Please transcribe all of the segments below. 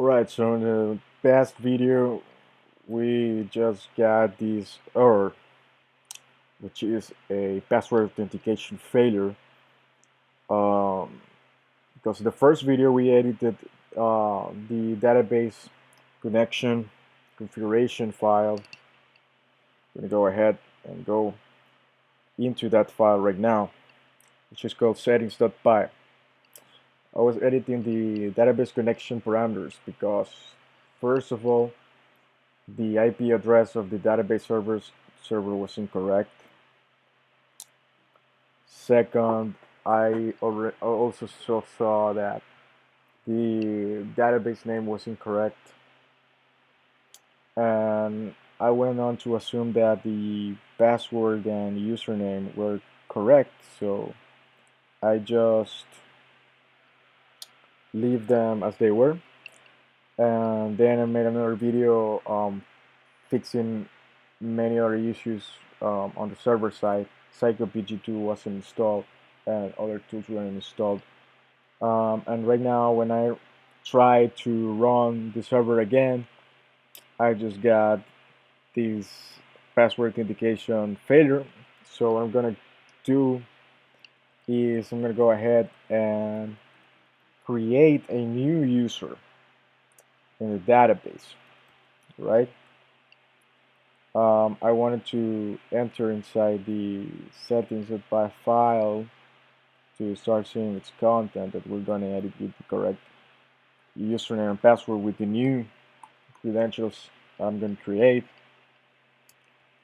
Alright, so in the past video we just got this error, which is a password authentication failure. Um, because the first video we edited the database connection configuration file. I'm gonna go ahead and go into that file right now, which is called settings.py. I was editing the database connection parameters because, first of all, the IP address of the database server was incorrect. Second, I also saw that the database name was incorrect, and I went on to assume that the password and username were correct, so I just leave them as they were. And then I made another video fixing many other issues on the server side. PsychoPG2 wasn't installed and other tools weren't installed. And right now, when I try to run the server again, I just got this password authentication failure. So what I'm gonna do is I'm gonna go ahead and create a new user in the database, right? I wanted to enter inside the settings.py file to start seeing its content that we're going to edit with the correct username and password with the new credentials I'm going to create.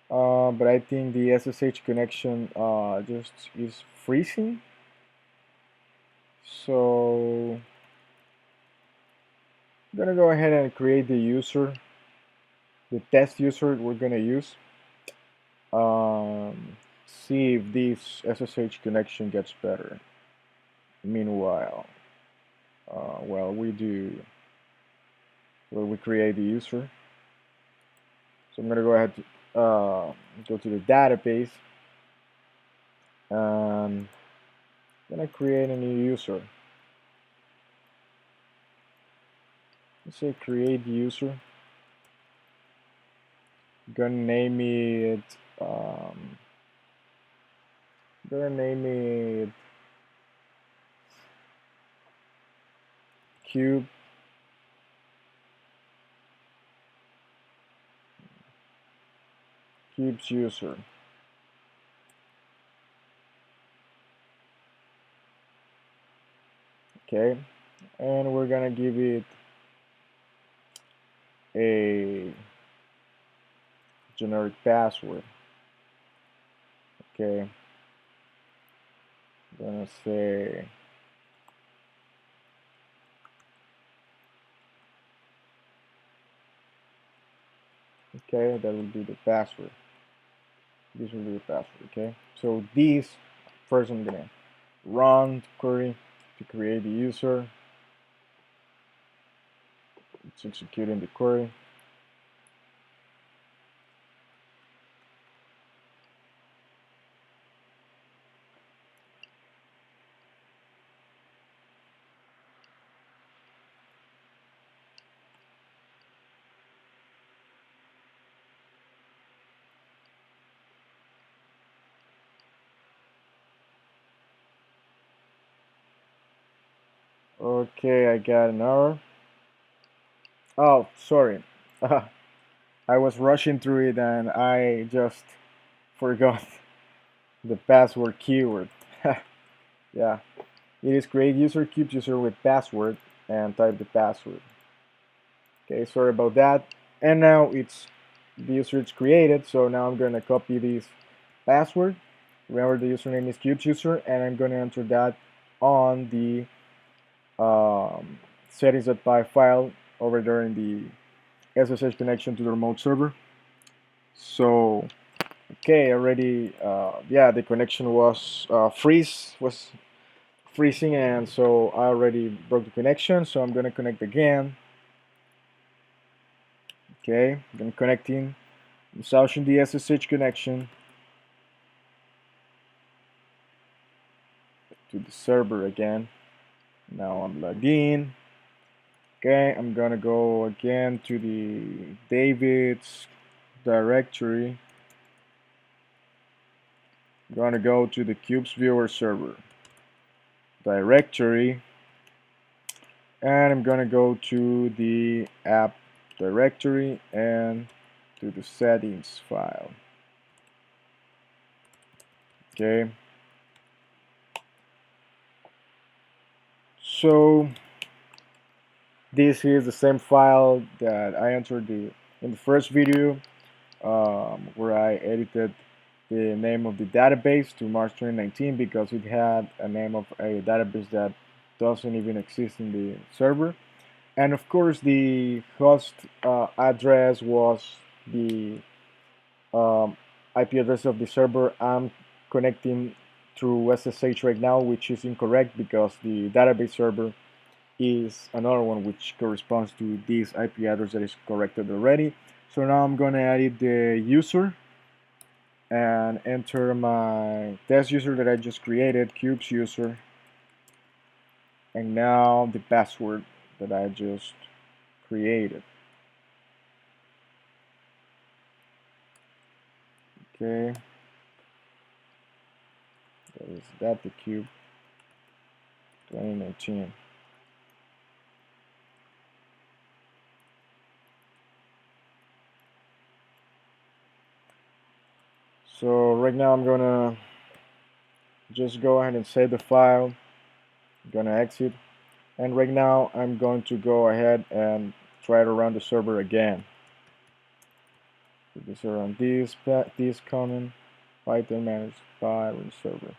But I think the SSH connection just is freezing. So I'm going to go ahead and create the user, the test user we're going to use. See if this SSH connection gets better. Meanwhile, we create the user. So I'm gonna go ahead to go to the database, and I'm gonna create a new user. Let's say create user. I'm gonna name it. Um, gonna name it cube. Cubes user. Okay, and we're gonna give it a generic password. Okay, I'm gonna say okay, that will be the password. This will be the password. Okay, so these first I'm gonna run query to create the user. It's executing the query. Okay, I got an error. Oh, sorry. I was rushing through it and I just forgot the password keyword. Yeah, it is create user, keep user with password, and type the password. Okay, sorry about that. And now it's the user is created, so now I'm gonna copy this password. Remember the username is cubes user, and I'm gonna enter that on the settings.py file over there in the SSH connection to the remote server. So okay, already yeah, the connection was freezing, and so I already broke the connection. So I'm gonna connect again. Okay, I'm connecting. I'm establishing the SSH connection to the server again. Now I'm logged in. Okay, I'm gonna go again to the David's directory. I'm gonna go to the Cubes viewer server directory, and I'm gonna go to the app directory and to the settings file. Okay, so this is the same file that I entered in the first video, where I edited the name of the database to March 2019 because it had a name of a database that doesn't even exist in the server. And of course, the host address was the um, IP address of the server I'm connecting through SSH right now, which is incorrect because the database server is another one which corresponds to this IP address that is corrected already. So now I'm going to edit the user and enter my test user that I just created, cubes user, and now the password that I just created. Okay, that the cube 2019. So right now I'm gonna just go ahead and save the file. I'm gonna exit, and right now I'm going to go ahead and try to run the server again. So this run this command Python manage file run server.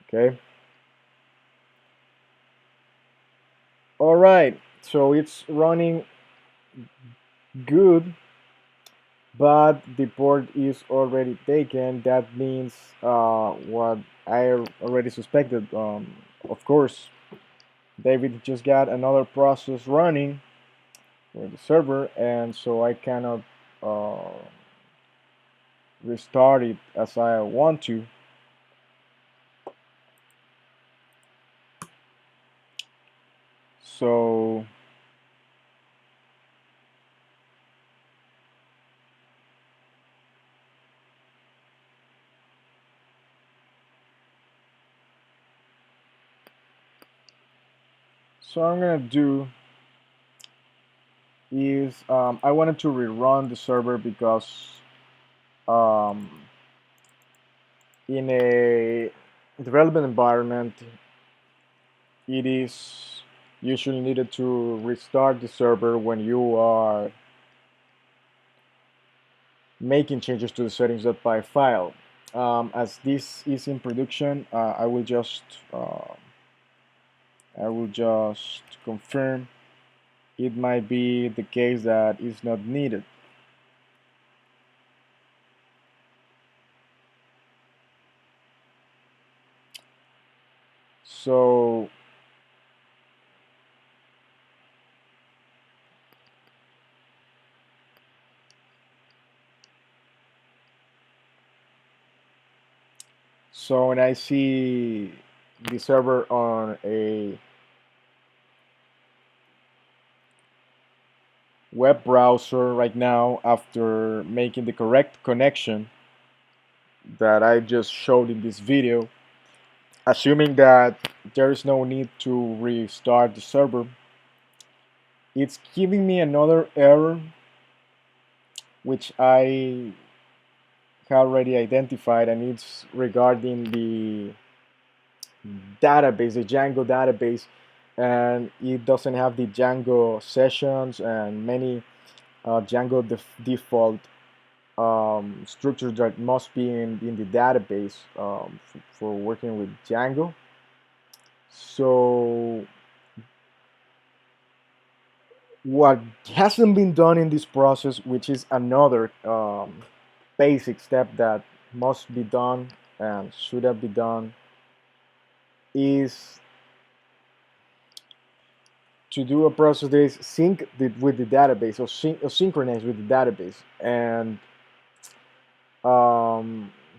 Okay. All right. So it's running good, but the port is already taken. That means what I already suspected. Of course, David just got another process running with the server, and so I cannot uh, restart it as I want to. So I'm gonna do is I wanted to rerun the server because um, in a development environment, it is usually needed to restart the server when you are making changes to the settings.py file. As this is in production, I will just confirm it might be the case that is not needed. So when I see the server on a web browser right now after making the correct connection that I just showed in this video, assuming that there is no need to restart the server, it's giving me another error which I already identified, and it's regarding the database, the Django database, and it doesn't have the Django sessions and many Django default structures that must be in the database for working with Django. So what hasn't been done in this process, which is another basic step that must be done and should have been done, is to do a process that is with the database or synchronize with the database. And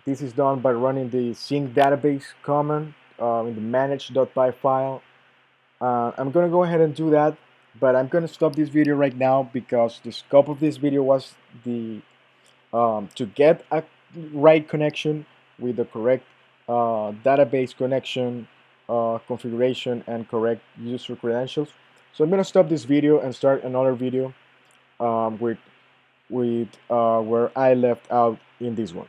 this is done by running the sync database command in the manage.py file. I'm gonna go ahead and do that, but I'm gonna stop this video right now because the scope of this video was the to get a right connection with the correct database connection configuration and correct user credentials. So I'm gonna stop this video and start another video with where I left out in this one.